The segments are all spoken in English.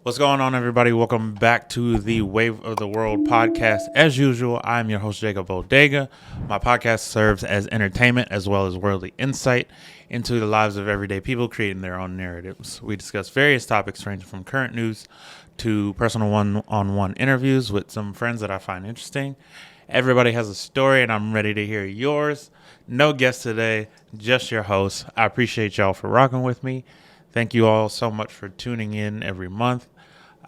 What's going on, everybody? Welcome back to the Wave of the World podcast. As usual, I'm your host, Jacob Bodega. My podcast serves as entertainment as well as worldly insight into the lives of everyday people creating their own narratives. We discuss various topics ranging from current news to personal one-on-one interviews with some friends that I find interesting. Everybody has a story, and I'm ready to hear yours. No guest today, just your host. I appreciate y'all for rocking with me. Thank you all so much for tuning in every month.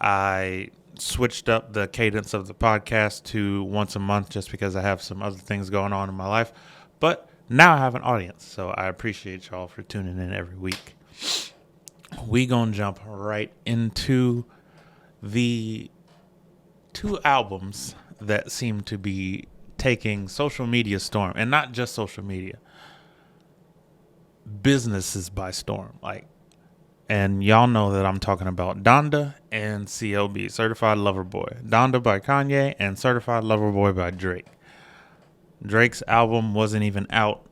I switched up the cadence of the podcast to once a month just because I have some other things going on in my life. But now I have an audience, so I appreciate y'all for tuning in every week. We gonna jump right into the two albums that seem to be taking social media storm, and not just social media, businesses by storm. And y'all know that I'm talking about Donda and CLB, Certified Lover Boy. Donda by Kanye and Certified Lover Boy by Drake. Drake's album wasn't even out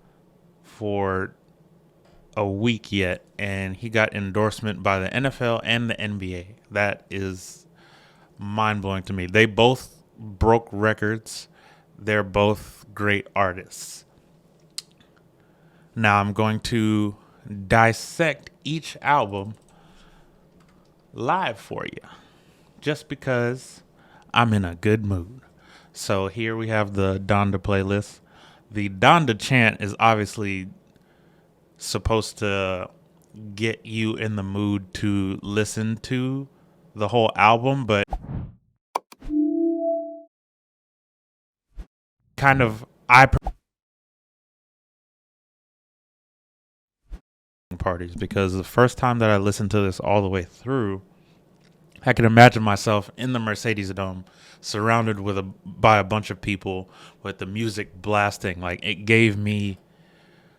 for a week yet, and he got endorsement by the NFL and the NBA. That is mind-blowing to me. They both broke records. They're both great artists. Now I'm going to dissect each album live for you just because I'm in a good mood. So here we have the Donda playlist. The Donda chant is obviously supposed to get you in the mood to listen to the whole album, but kind of parties, because the first time that I listened to this all the way through, I could imagine myself in the Mercedes Dome surrounded by a bunch of people with the music blasting. Like, it gave me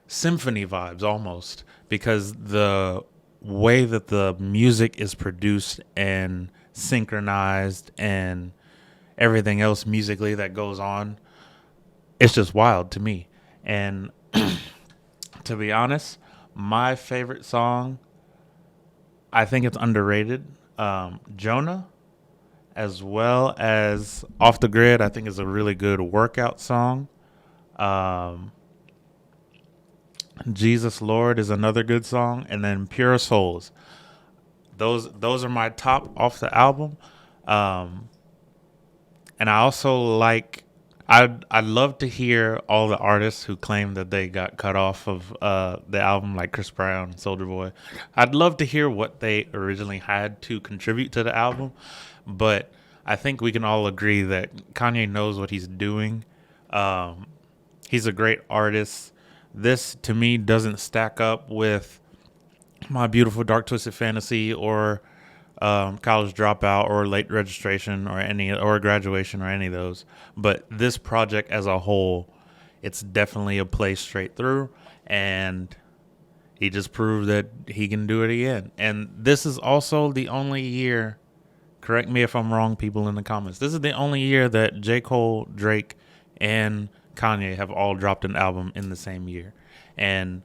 symphony vibes almost, because the way that the music is produced and synchronized and everything else musically that goes on, it's just wild to me. And to be honest, my favorite song, I think it's underrated, Jonah, as well as Off the Grid, I think is a really good workout song. Jesus Lord is another good song, and then Pure Souls. Those are my top off the album. And I also like, I'd love to hear all the artists who claim that they got cut off of the album, like Chris Brown, Soulja Boy. I'd love to hear what they originally had to contribute to the album, but I think we can all agree that Kanye knows what he's doing. He's a great artist. This, to me, doesn't stack up with My Beautiful Dark Twisted Fantasy or College Dropout or Late Registration or Graduation or any of those. But this project as a whole, it's definitely a play straight through, and he just proved that he can do it again. And this is also the only year, correct me if I'm wrong, people in the comments, this is the only year that J. Cole, Drake, and Kanye have all dropped an album in the same year. And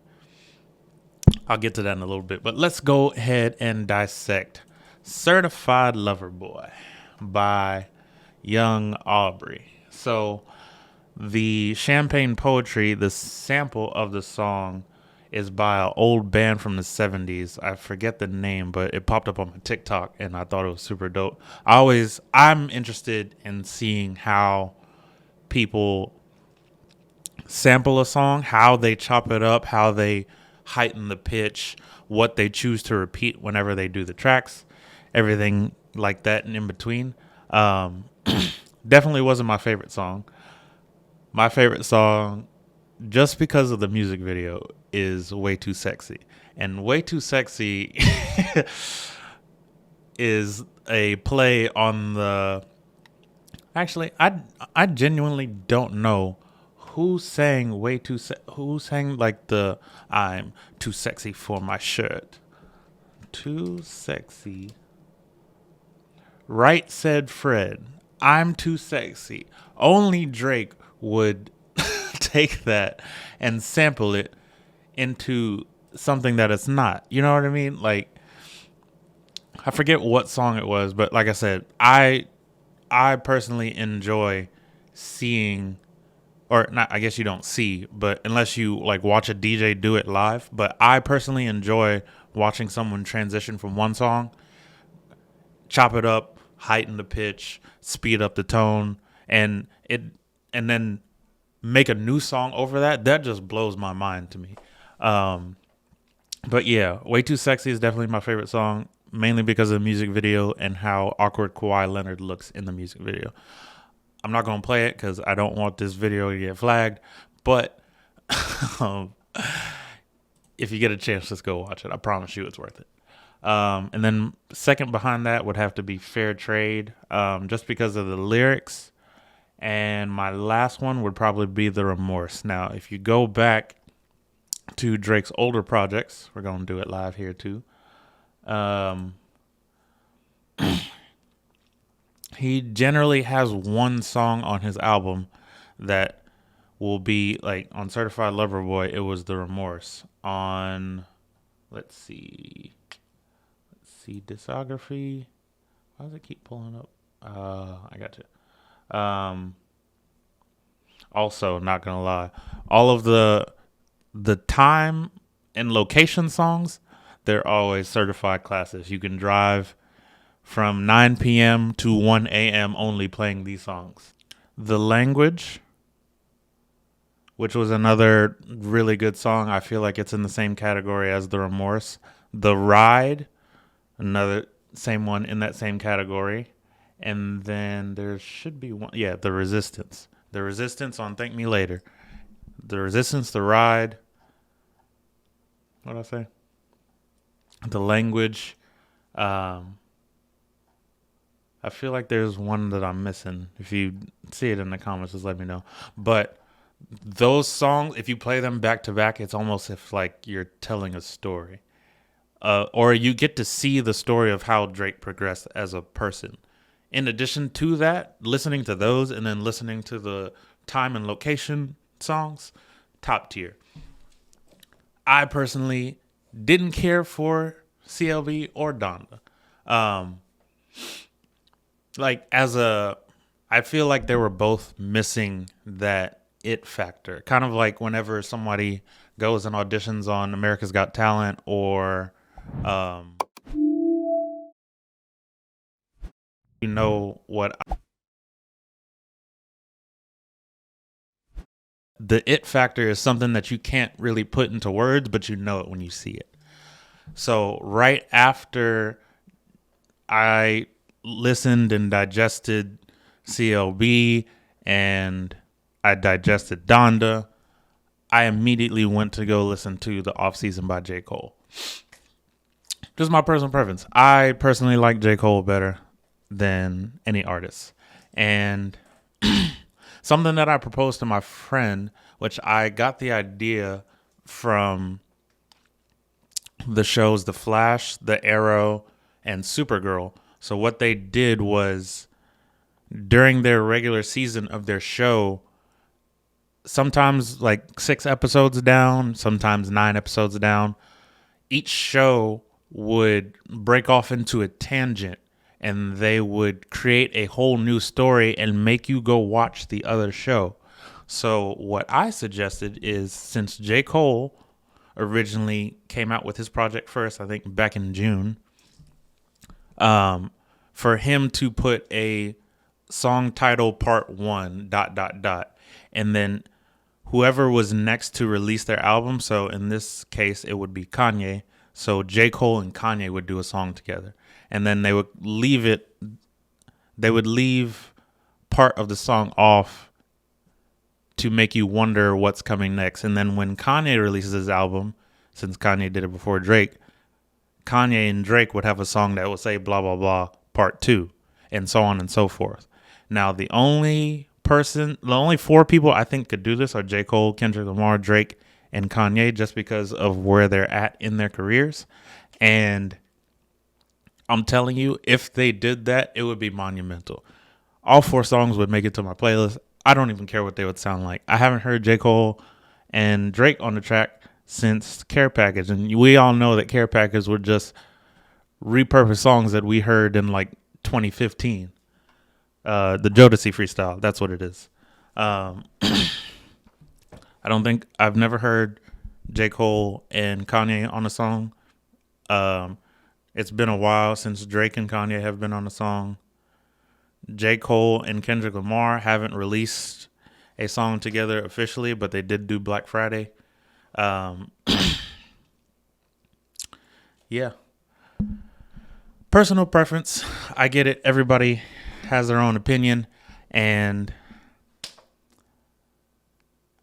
I'll get to that in a little bit, but let's go ahead and dissect Certified Lover Boy by Young Aubrey. So the Champagne Poetry, the sample of the song, is by an old band from the 70s. I forget the name, but it popped up on my TikTok and I thought it was super dope. I'm interested in seeing how people sample a song, how they chop it up, how they heighten the pitch, what they choose to repeat whenever they do the tracks, everything like that and in between. Definitely wasn't my favorite song. My favorite song, just because of the music video, is Way Too Sexy. And Way Too Sexy is a play on the... Actually, I genuinely don't know who sang who sang like the I'm too sexy for my shirt. Too sexy. Right said Fred. I'm too sexy. Only Drake would take that and sample it into something that it's not. You know what I mean? Like, I forget what song it was, but like I said, I personally enjoy seeing, or not, I guess you don't see, but unless you like watch a DJ do it live, but I personally enjoy watching someone transition from one song, chop it up, heighten the pitch, speed up the tone, and and then make a new song over that. That just blows my mind to me. Um, but yeah, Way Too Sexy is definitely my favorite song, mainly because of the music video and how awkward Kawhi Leonard looks in the music video. I'm not gonna play it because I don't want this video to get flagged. But um, if you get a chance, just go watch it. I promise you, it's worth it. And then second behind that would have to be Fair Trade, just because of the lyrics. And my last one would probably be The Remorse. Now, if you go back to Drake's older projects, we're gonna do it live here too. Um, he generally has one song on his album that will be like on Certified Lover Boy. It was The Remorse. On, let's see discography. Why does it keep pulling up? I got you. Also, not gonna lie, all of the time and location songs, they're always certified classics. You can drive from 9 p.m. to 1 a.m. only playing these songs. The Language, which was another really good song. I feel like it's in the same category as The Remorse. The Ride, another same one in that same category. And then there should be one. Yeah, The Resistance. The Resistance on Thank Me Later. The Resistance, The Ride. What did I say? The Language. I feel like there's one that I'm missing. If you see it in the comments, just let me know. But those songs, if you play them back to back, it's almost if like you're telling a story. Or you get to see the story of how Drake progressed as a person. In addition to that, listening to those and then listening to the time and location songs, top tier. I personally didn't care for CLB or Donda. I feel like they were both missing that it factor. Kind of like whenever somebody goes and auditions on America's Got Talent or, you know what? The it factor is something that you can't really put into words, but you know it when you see it. So right after I listened and digested CLB and I digested Donda, I immediately went to go listen to The Off Season by J. Cole. Just my personal preference. I personally like J. Cole better than any artist. And something that I proposed to my friend, which I got the idea from the shows The Flash, The Arrow, and Supergirl. So what they did was during their regular season of their show, sometimes like 6 episodes down, sometimes 9 episodes down, each show would break off into a tangent and they would create a whole new story and make you go watch the other show. So what I suggested is, since J. Cole originally came out with his project first, I think back in June, for him to put a song title part 1 ... and then whoever was next to release their album, so in this case it would be Kanye, so J. Cole and Kanye would do a song together, and then they would leave part of the song off to make you wonder what's coming next. And then when Kanye releases his album, since Kanye did it before Drake, Kanye and Drake would have a song that would say blah, blah, blah, part 2, and so on and so forth. Now, the only 4 people I think could do this are J. Cole, Kendrick Lamar, Drake, and Kanye, just because of where they're at in their careers. And I'm telling you, if they did that, it would be monumental. All 4 songs would make it to my playlist. I don't even care what they would sound like. I haven't heard J. Cole and Drake on the track since Care Package. And we all know that Care Package were just repurpose songs that we heard in like 2015. The Jodeci freestyle. That's what it is. Um, I've never heard J. Cole and Kanye on a song. Um, it's been a while since Drake and Kanye have been on a song. J. Cole and Kendrick Lamar haven't released a song together officially, but they did do Black Friday. Um, yeah. Personal preference. I get it. Everybody has their own opinion. And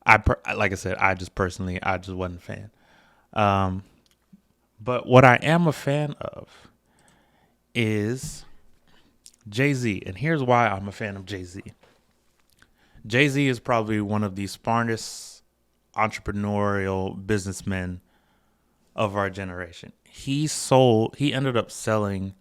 like I said, I just wasn't a fan. Um, but what I am a fan of is Jay-Z. And here's why I'm a fan of Jay-Z. Jay-Z is probably one of the smartest entrepreneurial businessmen of our generation. He ended up selling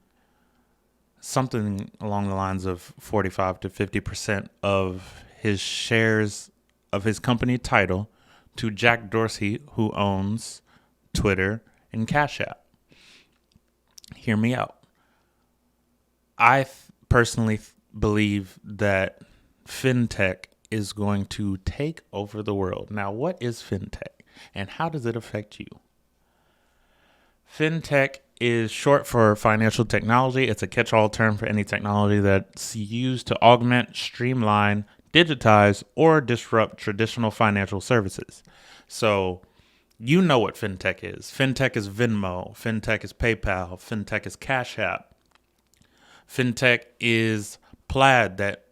something along the lines of 45 to 50% of his shares of his company Tidal to Jack Dorsey, who owns Twitter and Cash App. Hear me out. I personally believe that fintech is going to take over the world. Now, what is fintech and how does it affect you? Fintech is short for financial technology. It's a catch-all term for any technology that's used to augment, streamline, digitize, or disrupt traditional financial services. So, you know what fintech is. Fintech is Venmo. Fintech is PayPal. Fintech is Cash App. Fintech is Plaid, that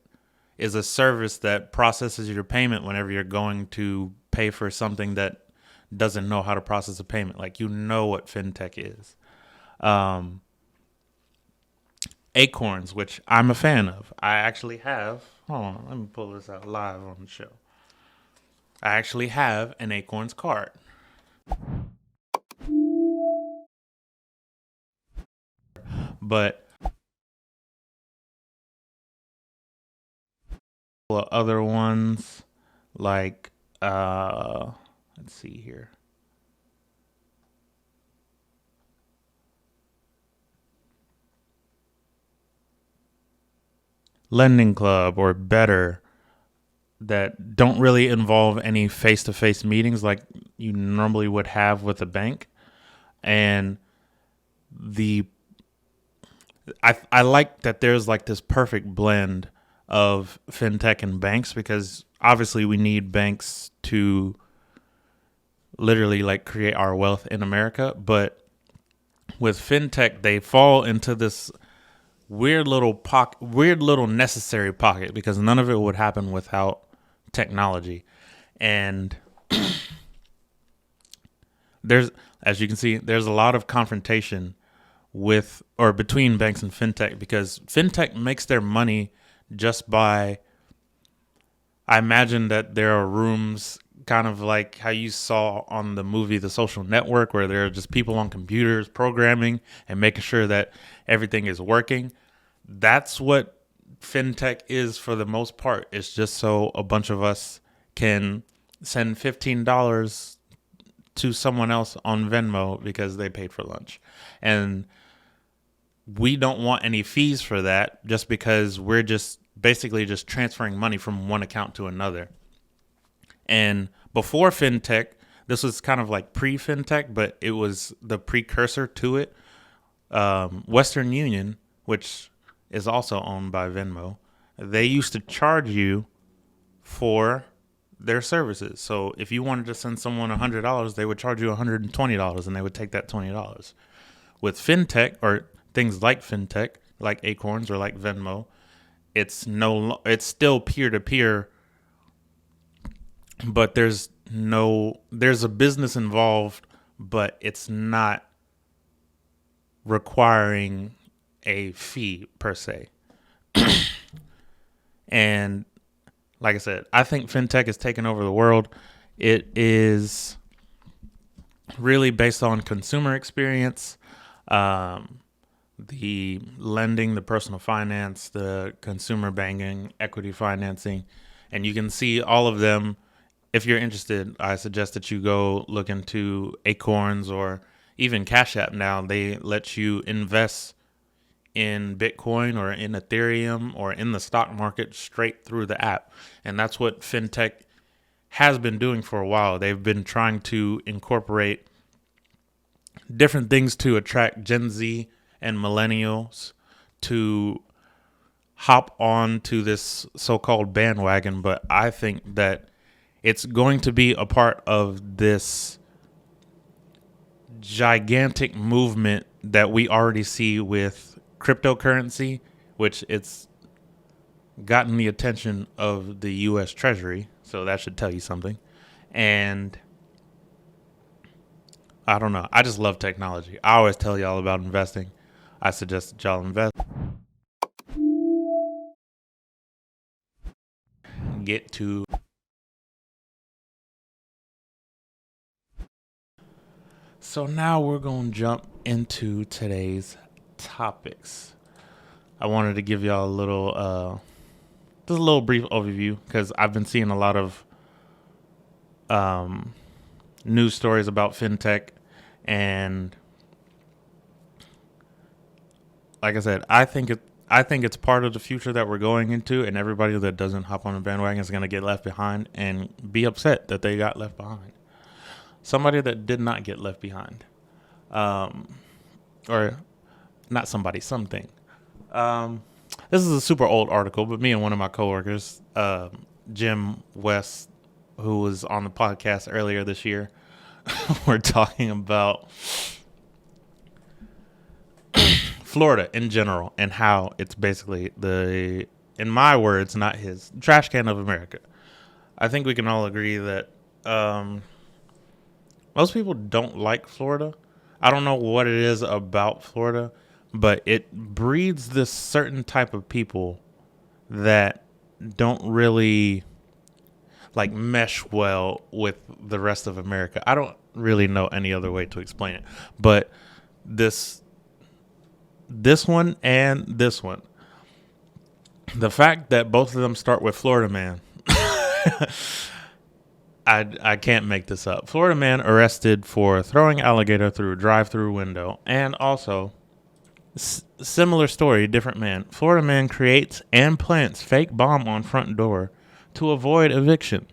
is a service that processes your payment whenever you're going to pay for something that doesn't know how to process a payment. Like, you know what fintech is. Acorns, which I'm a fan of. I actually have, hold on, let me pull this out live on the show. I actually have an Acorns card. But other ones like, let's see here. Lending Club or Better, that don't really involve any face-to-face meetings like you normally would have with a bank. And I like that there's like this perfect blend of fintech and banks, because obviously we need banks to literally like create our wealth in America. But with fintech, they fall into this weird little necessary pocket, because none of it would happen without technology. And as you can see, there's a lot of confrontation with or between banks and fintech, because fintech makes their money just by, I imagine that there are rooms kind of like how you saw on the movie The Social Network, where there are just people on computers programming and making sure that everything is working. That's what fintech is for the most part. It's just so a bunch of us can send $15 to someone else on Venmo because they paid for lunch. And we don't want any fees for that, just because we're just basically just transferring money from one account to another. And before fintech, this was kind of like pre-fintech, but it was the precursor to it. Western Union, which is also owned by Venmo, they used to charge you for their services. So if you wanted to send someone $100, they would charge you $120, and they would take that $20. With fintech, or things like fintech, like Acorns or like Venmo, it's still peer to peer, but there's a business involved, but it's not requiring a fee per se. And like I said, I think fintech is taking over the world. It is really based on consumer experience, the lending, the personal finance, the consumer banking, equity financing, and you can see all of them. If you're interested, I suggest that you go look into Acorns, or even Cash App now, they let you invest in Bitcoin or in Ethereum or in the stock market straight through the app. And that's what fintech has been doing for a while. They've been trying to incorporate different things to attract Gen Z and millennials to hop on to this so-called bandwagon. But I think that it's going to be a part of this gigantic movement that we already see with cryptocurrency, which it's gotten the attention of the U.S. Treasury. So that should tell you something. And I don't know. I just love technology. I always tell y'all about investing. I suggest that y'all invest. Get to. So now we're going to jump into today's topics. I wanted to give y'all a little, just a little brief overview because I've been seeing a lot of news stories about fintech, and like I said, I think it's part of the future that we're going into, and everybody that doesn't hop on the bandwagon is going to get left behind and be upset that they got left behind. Somebody that did not get left behind, or not somebody, something. This is a super old article, but me and one of my coworkers, Jim West, who was on the podcast earlier this year, we're talking about Florida in general and how it's basically in my words, not his, trash can of America. I think we can all agree that most people don't like Florida. I don't know what it is about Florida, but it breeds this certain type of people that don't really like mesh well with the rest of America. I don't really know any other way to explain it, but this one and this one, the fact that both of them start with Florida man, I can't make this up. Florida man arrested for throwing alligator through a drive-through window. And also, similar story, different man. Florida man creates and plants fake bomb on front door to avoid eviction.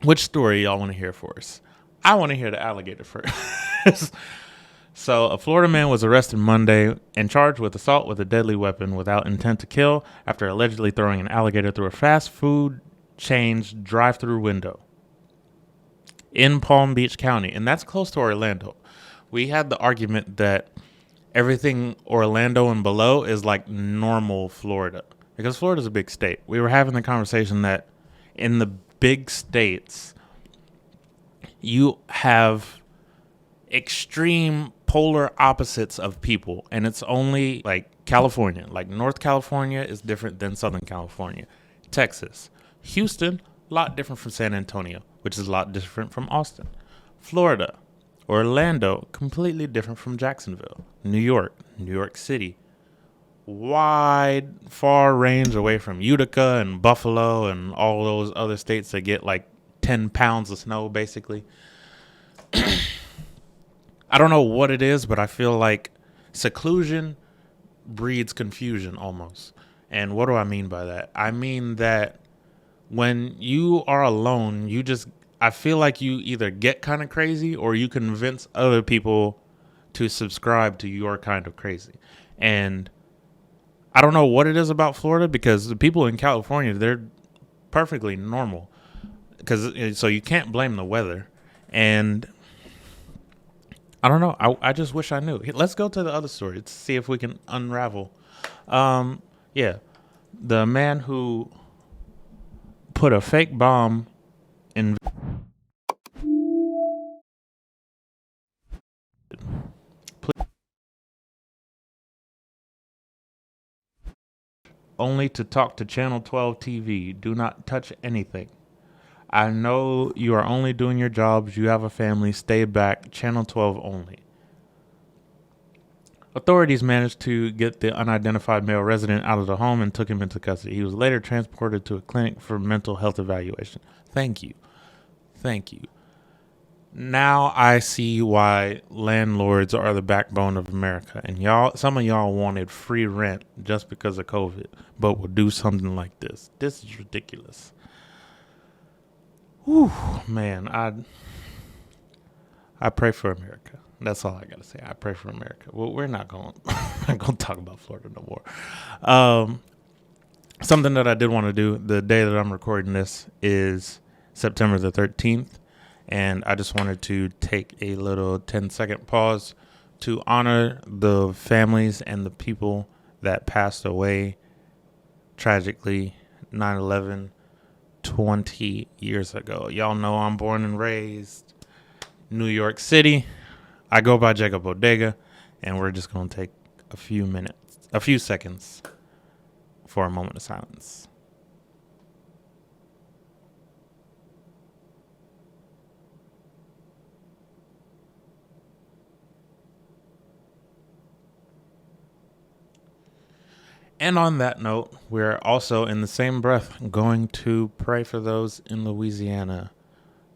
Which story y'all want to hear first? I want to hear the alligator first. So, a Florida man was arrested Monday and charged with assault with a deadly weapon without intent to kill after allegedly throwing an alligator through a fast food chain's drive-through window in Palm Beach County, and that's close to Orlando. We had the argument that everything Orlando and below is like normal Florida because Florida's a big state. We were having the conversation that in the big states, you have extreme polar opposites of people, and it's only like California. Like North California is different than Southern California. Texas. Houston, a lot different from San Antonio, which is a lot different from Austin. Florida, Orlando, completely different from Jacksonville. New York City, wide, far range away from Utica and Buffalo and all those other states that get like 10 pounds of snow, basically. I don't know what it is, but I feel like seclusion breeds confusion almost. And what do I mean by that? I mean that when you are alone, I feel like you either get kind of crazy or you convince other people to subscribe to your kind of crazy. And I don't know what it is about Florida because the people in California, they're perfectly normal. So you can't blame the weather. And I don't know. I just wish I knew. Let's go to the other story to see if we can unravel. Yeah. The man who put a fake bomb in only to talk to Channel 12 TV. Do not touch anything. I know you are only doing your jobs. You have a family. Stay back. Channel 12 only. Authorities managed to get the unidentified male resident out of the home and took him into custody. He was later transported to a clinic for mental health evaluation. Thank you. Now I see why landlords are the backbone of America. And some of y'all wanted free rent just because of COVID, but will do something like this. This is ridiculous. Whew, man, I pray for America. That's all I gotta say. I pray for America. Well, we're not going not gonna talk about Florida no more. Something that I did want to do the day that I'm recording this is September the 13th. And I just wanted to take a little 10-second pause to honor the families and the people that passed away tragically 9/11 20 years ago. Y'all know I'm born and raised New York City. I go by Jacob Bodega, and we're just going to take a few seconds for a moment of silence. And on that note, we're also in the same breath going to pray for those in Louisiana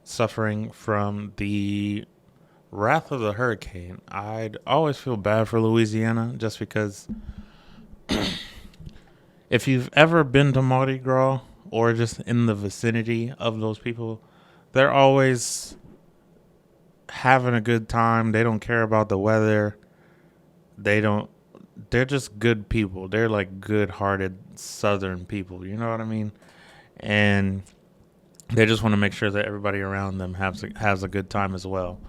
suffering from the wrath of the hurricane. I'd always feel bad for Louisiana just because if you've ever been to Mardi Gras or just in the vicinity of those people, they're always having a good time. They don't care about the weather. They're just good people. They're like good-hearted Southern people. You know what I mean? And they just want to make sure that everybody around them has a good time as well.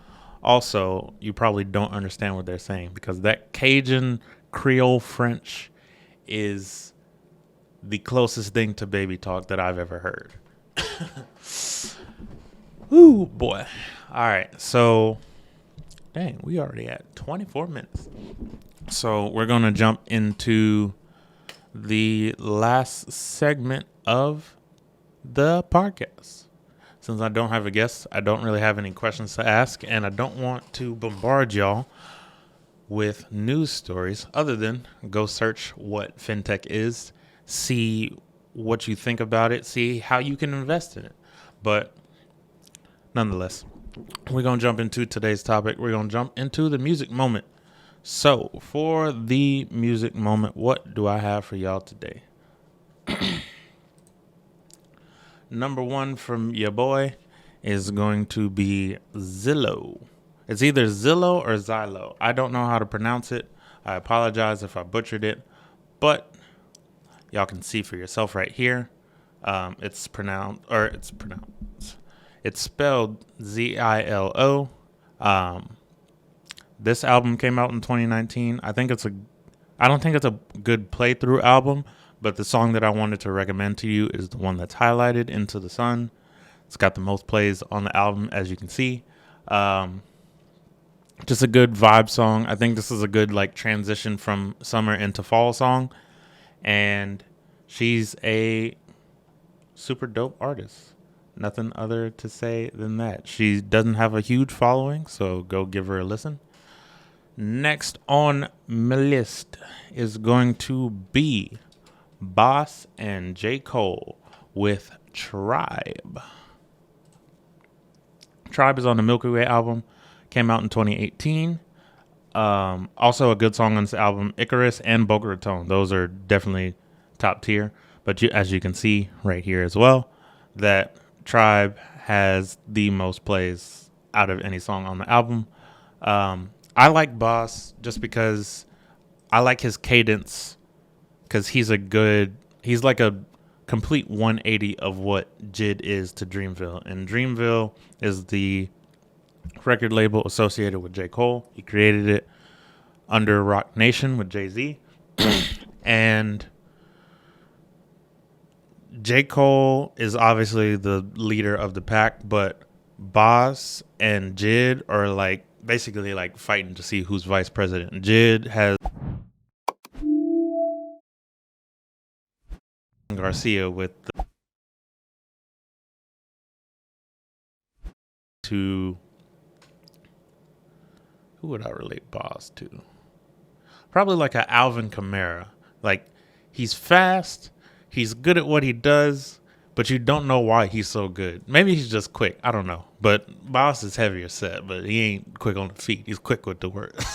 Also, you probably don't understand what they're saying because that Cajun Creole French is the closest thing to baby talk that I've ever heard. Ooh, boy. All right. So, dang, we already at 24 minutes. So we're going to jump into the last segment of the podcast. Since I don't have a guest, I don't really have any questions to ask, and I don't want to bombard y'all with news stories other than go search what fintech is, see what you think about it, see how you can invest in it. But nonetheless, we're going to jump into today's topic. We're going to jump into the music moment. So, for the music moment, what do I have for y'all today? Number one from your boy is going to be Zillow. It's either Zillow or Zylo. I don't know how to pronounce it. I apologize if I butchered it, but y'all can see for yourself right here. It's spelled Zilo. This album came out in 2019. I don't think it's a good playthrough album, but the song that I wanted to recommend to you is the one that's highlighted, Into the Sun. It's got the most plays on the album, as you can see. Just a good vibe song. I think this is a good like transition from summer into fall song. And she's a super dope artist. Nothing other to say than that. She doesn't have a huge following, so go give her a listen. Next on my list is going to be Boss and J. Cole with Tribe. Tribe is on the Milky Way album. Came out in 2018. Also a good song on this album, Icarus and Boca Raton. Those are definitely top tier. But as you can see right here as well, that Tribe has the most plays out of any song on the album. I like Boss just because I like his cadence because he's like a complete 180 of what JID is to Dreamville. And Dreamville is the record label associated with J. Cole. He created it under Rock Nation with Jay-Z. And J. Cole is obviously the leader of the pack, but Boss and JID are like basically like fighting to see who's vice president. JID has Garcia with who would I relate Boss to? Probably like a Alvin Kamara. Like he's fast, he's good at what he does, but you don't know why he's so good. Maybe he's just quick. I don't know. But Miles is heavier set, but he ain't quick on the feet. He's quick with the words.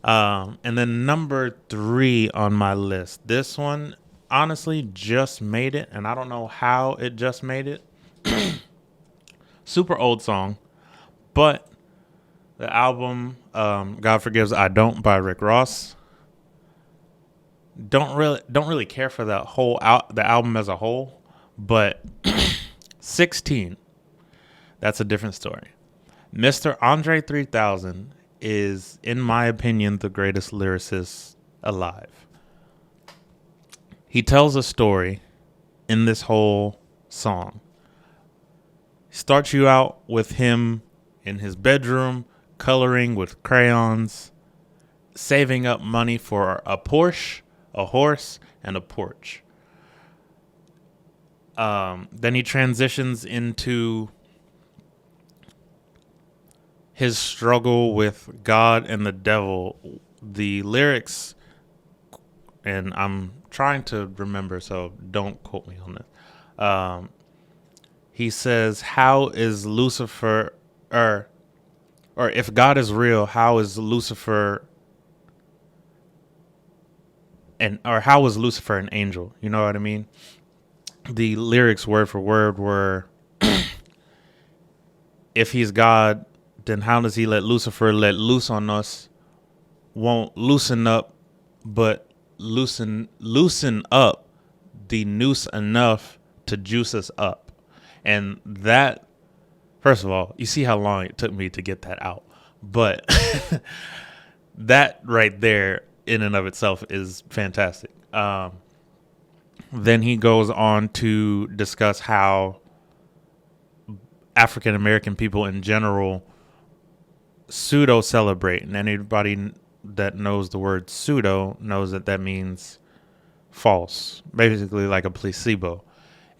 And then number 3 on my list. This one honestly just made it, and I don't know how it just made it. Super old song, but the album God Forgives I Don't by Rick Ross. Don't really care for the the album as a whole, but 16, that's a different story. Mr. Andre 3000 is, in my opinion, the greatest lyricist alive. He tells a story in this whole song. Starts you out with him in his bedroom, coloring with crayons, saving up money for a Porsche, a horse, and a porch. Then he transitions into his struggle with God and the devil. The lyrics, and I'm trying to remember, so don't quote me on this. He says, how is Lucifer, or if God is real, how is Lucifer, or how was Lucifer an angel? You know what I mean? The lyrics word for word were, if he's God, then how does he let Lucifer let loose on us? Won't loosen up, but loosen up the noose enough to juice us up. And that, first of all, you see how long it took me to get that out. But that right there in and of itself is fantastic. Then he goes on to discuss how African American people in general pseudo celebrate, and anybody that knows the word pseudo knows that that means false, basically like a placebo.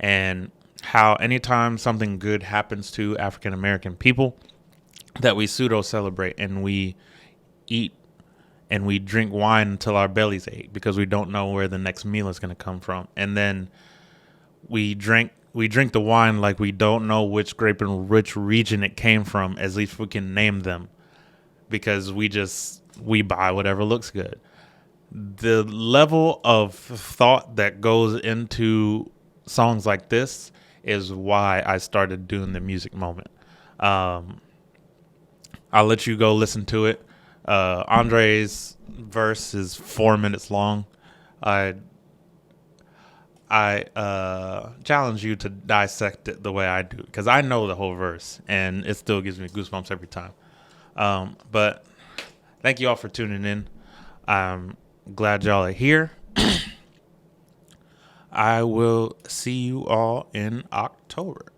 And how anytime something good happens to African American people, that we pseudo celebrate, and we eat and we drink wine until our bellies ache because we don't know where the next meal is going to come from. And then we drink the wine like we don't know which grape and which region it came from, at least we can name them, because we buy whatever looks good. The level of thought that goes into songs like this is why I started doing the music moment. I'll let you go listen to it. Andre's verse is 4 minutes long. I challenge you to dissect it the way I do, because I know the whole verse and it still gives me goosebumps every time. But thank you all for tuning in. I'm glad y'all are here. I will see you all in October.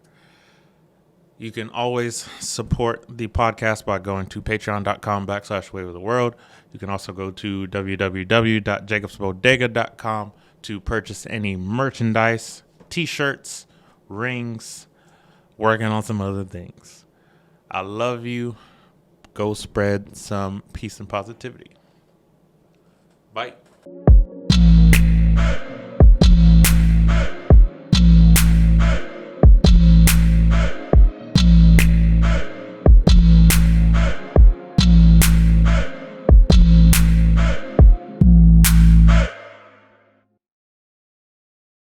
You can always support the podcast by going to patreon.com/waveoftheworld. You can also go to www.jacobsbodega.com to purchase any merchandise, t-shirts, rings, working on some other things. I love you. Go spread some peace and positivity. Bye.